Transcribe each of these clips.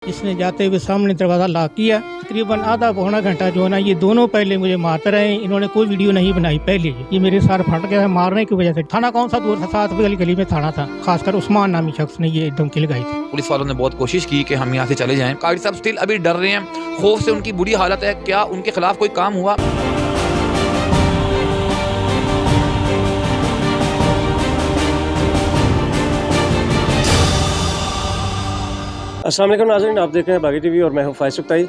جس نے جاتے ہوئے سامنے دروازہ لاک کیا. تقریباً آدھا پونا گھنٹہ جو ہے نا یہ دونوں پہلے مجھے مارتے رہے. انہوں نے کوئی ویڈیو نہیں بنائی پہلے. یہ میرے سر پھٹ گیا مارنے کی وجہ سے. تھانہ کون سا دور تھا, ساتھ گلی میں تھانہ تھا. خاص کر عثمان نامی شخص نے یہ دھمکی لگائی تھی. پولیس والوں نے بہت کوشش کی کہ ہم یہاں سے چلے جائیں. قاری صاحب اسٹل ابھی ڈر رہے ہیں, خوف سے ان کی بری حالت ہے. کیا ان کے خلاف کوئی کام ہوا؟ السلام علیکم ناظرین, آپ دیکھ رہے ہیں باغی ٹی وی اور میں ہوں فائز سکھتائی.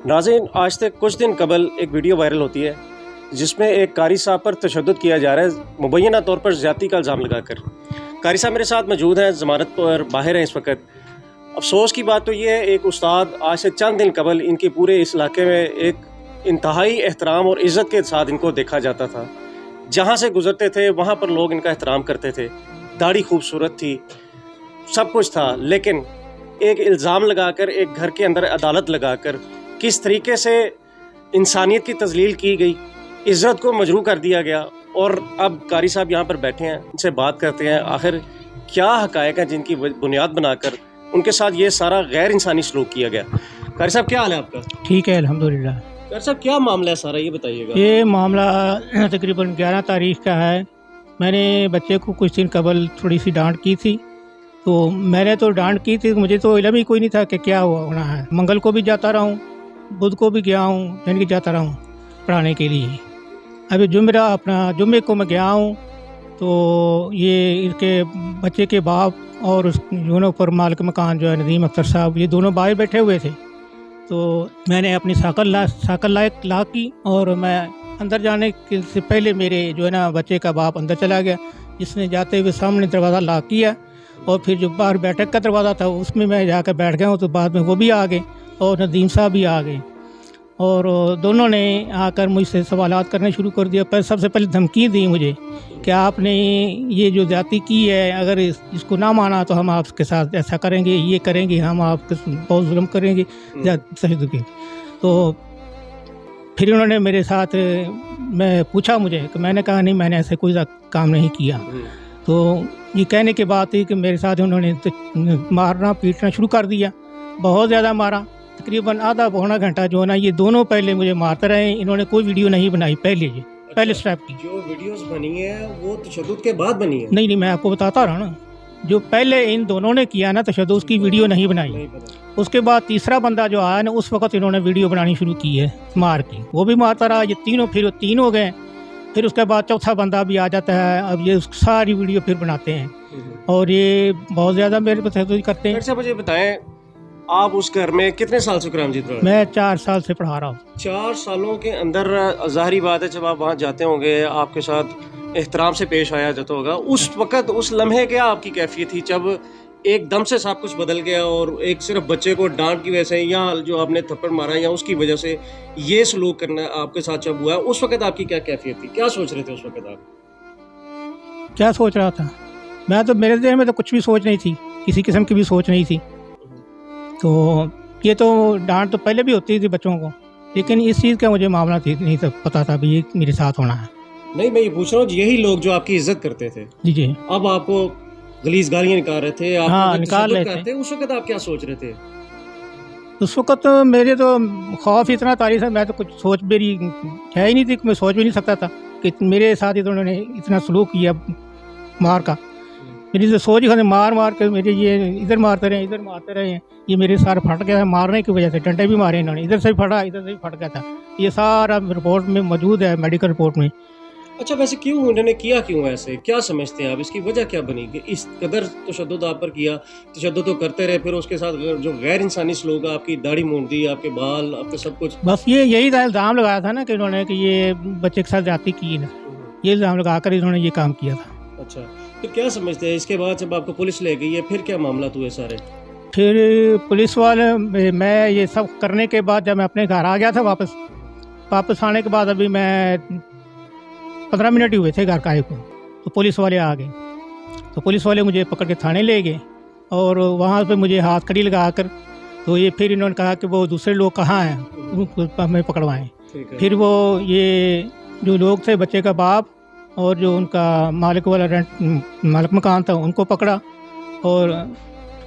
ناظرین, آج سے کچھ دن قبل ایک ویڈیو وائرل ہوتی ہے جس میں ایک قاری صاحب پر تشدد کیا جا رہا ہے مبینہ طور پر زیادتی کا الزام لگا کر. قاری صاحب میرے ساتھ موجود ہیں, ضمانت پر باہر ہیں اس وقت. افسوس کی بات تو یہ ہے, ایک استاد آج سے چند دن قبل ان کے پورے اس علاقے میں ایک انتہائی احترام اور عزت کے ساتھ ان کو دیکھا جاتا تھا. جہاں سے گزرتے تھے وہاں پر لوگ ان کا احترام کرتے تھے. داڑھی خوبصورت تھی, سب کچھ تھا, لیکن ایک الزام لگا کر, ایک گھر کے اندر عدالت لگا کر کس طریقے سے انسانیت کی تذلیل کی گئی, عزت کو مجروح کر دیا گیا. اور اب قاری صاحب یہاں پر بیٹھے ہیں, ان سے بات کرتے ہیں آخر کیا حقائق ہیں جن کی بنیاد بنا کر ان کے ساتھ یہ سارا غیر انسانی سلوک کیا گیا. قاری صاحب کیا حال ہے آپ کا؟ ٹھیک ہے الحمدللہ. قاری صاحب کیا معاملہ ہے سارا, یہ بتائیے گا. یہ معاملہ تقریباً 11 تاریخ کا ہے. میں نے بچے کو کچھ دن قبل تھوڑی سی ڈانٹ کی تھی. تو میں نے تو ڈانٹ کی تھی, مجھے تو علم ہی کوئی نہیں تھا کہ کیا ہونا ہے. منگل کو بھی جاتا رہا ہوں, بدھ کو بھی گیا ہوں, یعنی کہ جاتا رہا ہوں پڑھانے کے لیے. ابھی جمعے کو میں گیا ہوں تو یہ اس کے بچے کے باپ اور اس دونوں پر مالک مکان جو ہے ندیم اختر صاحب, یہ دونوں باہر بیٹھے ہوئے تھے. تو میں نے اپنی سائیکل لا کی اور میں اندر جانے سے پہلے میرے جو ہے نا بچے کا باپ اندر چلا گیا, جس نے جاتے ہوئے سامنے دروازہ لاک کیا. اور پھر جو باہر بیٹھک کا دروازہ تھا اس میں جا کر بیٹھ گیا ہوں. تو بعد میں وہ بھی آ گئے اور ندیم صاحب بھی آ گئے, اور دونوں نے آ کر مجھ سے سوالات کرنے شروع کر دیا. پر سب سے پہلے دھمکی دی مجھے کہ آپ نے یہ جو زیادتی کی ہے, اگر اس کو نہ مانا تو ہم آپ کے ساتھ ایسا کریں گے, یہ کریں گے, ہم آپ کے بہت ظلم کریں گے. تو پھر انہوں نے میرے ساتھ میں پوچھا مجھے کہ میں نے کہا نہیں, میں نے ایسے کوئی کام نہیں کیا. تو یہ کہنے کے بعد تھی کہ میرے ساتھ انہوں نے مارنا پیٹنا شروع کر دیا, بہت زیادہ مارا. تقریباً آدھا پونا گھنٹہ جو ہے نا یہ دونوں پہلے مجھے مارتے رہے. انہوں نے کوئی ویڈیو نہیں بنائی پہلے اسٹیپ کی. جو ویڈیوز بنی ہے وہ تشدد کے بعد بنی ہے؟ نہیں, میں آپ کو بتاتا رہا نا, جو پہلے ان دونوں نے کیا نا تشدد, اس کی ویڈیو نہیں بنائی. اس کے بعد تیسرا بندہ جو آیا نا, اس وقت انہوں نے ویڈیو بنانی شروع کی ہے مار کی. وہ بھی مارتا رہا, یہ تینوں, پھر 3 ہو گئے. پھر اس کے بعد چوتھا بندہ بھی آ جاتا ہے. اب یہ ساری ویڈیو پھر بناتے ہیں اور یہ بہت زیادہ میرے پہ تشدد کرتے ہیں. اچھا مجھے بتائیں, آپ اس گھر میں کتنے سال سے کرامجیت رہے ہیں؟ میں 4 سال سے پڑھا رہا ہوں. 4 سالوں کے اندر ظاہری بات ہے جب آپ وہاں جاتے ہوں گے آپ کے ساتھ احترام سے پیش آیا جاتا ہوگا. اس وقت اس لمحے کیا آپ کی کیفیت تھی جب ایک دم سے سب کچھ بدل گیا اور ایک صرف بچے کو ڈانٹ کی وجہ سے یا جو آپ نے تھپڑ مارا یا اس کی وجہ سے یہ سلوک کرنا آپ کے ساتھ جب ہوا ہے, اس وقت آپ کی کیا کیفیت تھی, کیا سوچ رہے تھے اس وقت آپ؟ کیا سوچ رہا تھا میں, تو میرے ذہن میں تو کچھ بھی سوچ نہیں تھی, کسی قسم کی بھی سوچ نہیں تھی. تو یہ تو ڈانٹ تو پہلے بھی ہوتی تھی بچوں کو, لیکن اس چیز کا مجھے معاملہ نہیں تھا, پتا تھا بھی یہ میرے ساتھ ہونا ہے. نہیں, میں یہ پوچھ رہا ہوں, یہی لوگ جو آپ کی عزت کرتے تھے جی اب آپ کو غلیظ گالیاں نکال رہے تھے, آپ ہاں نکال رہے تھے. اس وقت آپ کیا سوچ رہے تھے؟ اس وقت میرے تو خوف اتنا طاری تھا, میں تو کچھ سوچ میری ہے ہی نہیں تھی, میں سوچ بھی نہیں سکتا تھا کہ میرے ساتھ انہوں نے اتنا سلوک کیا مار کا. میری تو سوچ ہی مار کے میرے یہ ادھر مارتے رہے ہیں. یہ میرے سر پھٹ گیا ہے مارنے کی وجہ سے, ڈنڈے بھی مارے انہوں نے, ادھر سے بھی پھٹا, ادھر سے بھی پھٹ گیا تھا. یہ سارا رپورٹ میں موجود ہے, میڈیکل رپورٹ میں. اچھا ویسے کیوں انہوں نے کیا, کیوں ایسے, کیا سمجھتے ہیں آپ, اس کی وجہ کیا بنی کہ اس قدر تشدد آپ پر کیا؟ تشدد تو کرتے رہے, پھر اس کے ساتھ جو غیر انسانی سلوک, آپ کی داڑھی مونڈ دی, آپ کے بال, آپ کے سب کچھ, بس یہی الزام لگایا تھا نا کہ انہوں نے کہ یہ بچے کے ساتھ زیادتی کی نا, یہ الزام لگا کر انہوں نے یہ کام کیا تھا. اچھا تو کیا سمجھتے ہیں اس کے بعد جب آپ کو پولیس لے گئی ہے, پھر کیا معاملات ہوئے سارے؟ پھر پولیس والے, میں یہ سب کرنے کے بعد جب میں اپنے گھر آ گیا تھا واپس آنے کے بعد ابھی میں 15 منٹ ہی ہوئے تھے گھر کا آئے کو, تو پولیس والے آ گئے. تو پولیس والے مجھے پکڑ کے تھانے لے گئے اور وہاں پہ مجھے ہاتھ کڑی لگا کر, تو یہ پھر انہوں نے کہا کہ وہ دوسرے لوگ کہاں ہیں, ان کو ہمیں پکڑوائیں. پھر وہ یہ جو لوگ تھے, بچے کا باپ اور جو ان کا مالک مکان تھا, ان کو پکڑا. اور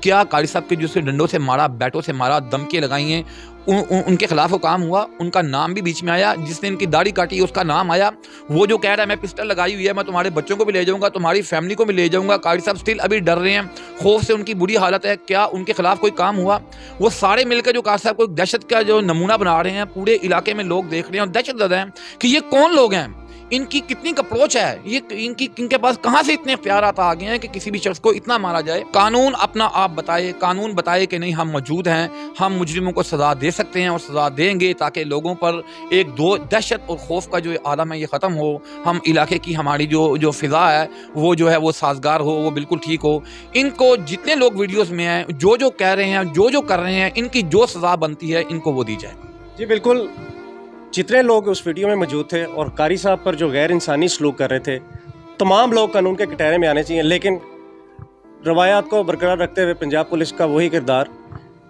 کیا قاری صاحب کے جو سے ڈنڈوں سے مارا, بیٹوں سے مارا, دھمکیاں لگائی ہیں, ان کے خلاف وہ کام ہوا؟ ان کا نام بھی بیچ میں آیا, جس نے ان کی داڑھی کاٹی اس کا نام آیا. وہ جو کہہ رہا ہے میں پسٹل لگائی ہوئی ہے, میں تمہارے بچوں کو بھی لے جاؤں گا, تمہاری فیملی کو بھی لے جاؤں گا, قاری صاحب اسٹل ابھی ڈر رہے ہیں, خوف سے ان کی بری حالت ہے. کیا ان کے خلاف کوئی کام ہوا؟ وہ سارے مل کے جو قاری صاحب کو ایک دہشت کا جو نمونہ بنا رہے ہیں, پورے علاقے میں لوگ دیکھ رہے ہیں اور دہشت زدہ ہیں کہ یہ کون لوگ ہیں, ان کی کتنی اپروچ ہے, یہ ان کے پاس کہاں سے اتنے اختیارات آ گئے ہیں کہ کسی بھی شخص کو اتنا مارا جائے. قانون اپنا آپ بتائے, قانون بتائے کہ نہیں ہم موجود ہیں, ہم مجرموں کو سزا دے سکتے ہیں اور سزا دیں گے, تاکہ لوگوں پر ایک دہشت اور خوف کا جو عالم ہے یہ ختم ہو. ہم علاقے کی ہماری جو فضا ہے وہ جو ہے وہ سازگار ہو, وہ بالکل ٹھیک ہو. ان کو جتنے لوگ ویڈیوز میں ہیں, جو کہہ رہے ہیں, جو کر رہے ہیں, ان کی جو سزا بنتی ہے ان کو وہ دی جائے. جی بالکل, جتنے لوگ اس ویڈیو میں موجود تھے اور قاری صاحب پر جو غیر انسانی سلوک کر رہے تھے, تمام لوگ قانون کے کٹہرے میں آنے چاہیے. لیکن روایات کو برقرار رکھتے ہوئے پنجاب پولیس کا وہی کردار,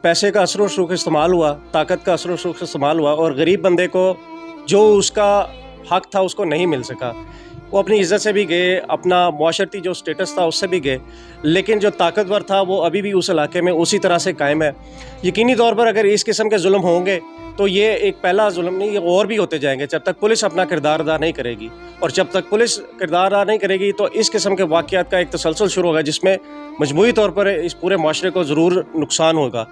پیسے کا اثر و رسوخ استعمال ہوا, طاقت کا اثر و رسوخ استعمال ہوا, اور غریب بندے کو جو اس کا حق تھا اس کو نہیں مل سکا. وہ اپنی عزت سے بھی گئے, اپنا معاشرتی جو سٹیٹس تھا اس سے بھی گئے, لیکن جو طاقتور تھا وہ ابھی بھی اس علاقے میں اسی طرح سے قائم ہے. یقینی طور پر اگر اس قسم کے ظلم ہوں گے تو یہ ایک پہلا ظلم نہیں, یہ اور بھی ہوتے جائیں گے جب تک پولیس اپنا کردار ادا نہیں کرے گی. اور جب تک پولیس کردار ادا نہیں کرے گی تو اس قسم کے واقعات کا ایک تسلسل شروع ہوگا, جس میں مجموعی طور پر اس پورے معاشرے کو ضرور نقصان ہوگا.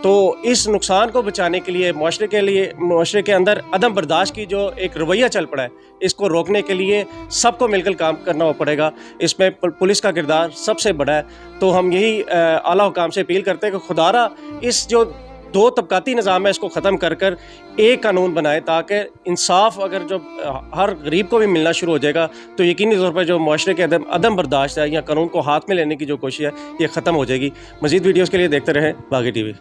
تو اس نقصان کو بچانے کے لیے معاشرے کے اندر عدم برداشت کی جو ایک رویہ چل پڑا ہے, اس کو روکنے کے لیے سب کو مل کر کام کرنا پڑے گا. اس میں پولیس کا کردار سب سے بڑا ہے. تو ہم یہی اعلیٰ حکام سے اپیل کرتے ہیں کہ خدا را اس جو دو طبقاتی نظام ہے اس کو ختم کر ایک قانون بنائے, تاکہ انصاف اگر جو ہر غریب کو بھی ملنا شروع ہو جائے گا تو یقینی طور پر جو معاشرے کے عدم برداشت ہے یا قانون کو ہاتھ میں لینے کی جو کوشش ہے یہ ختم ہو جائے گی. مزید ویڈیوز کے لیے دیکھتے رہیں باغی ٹی وی.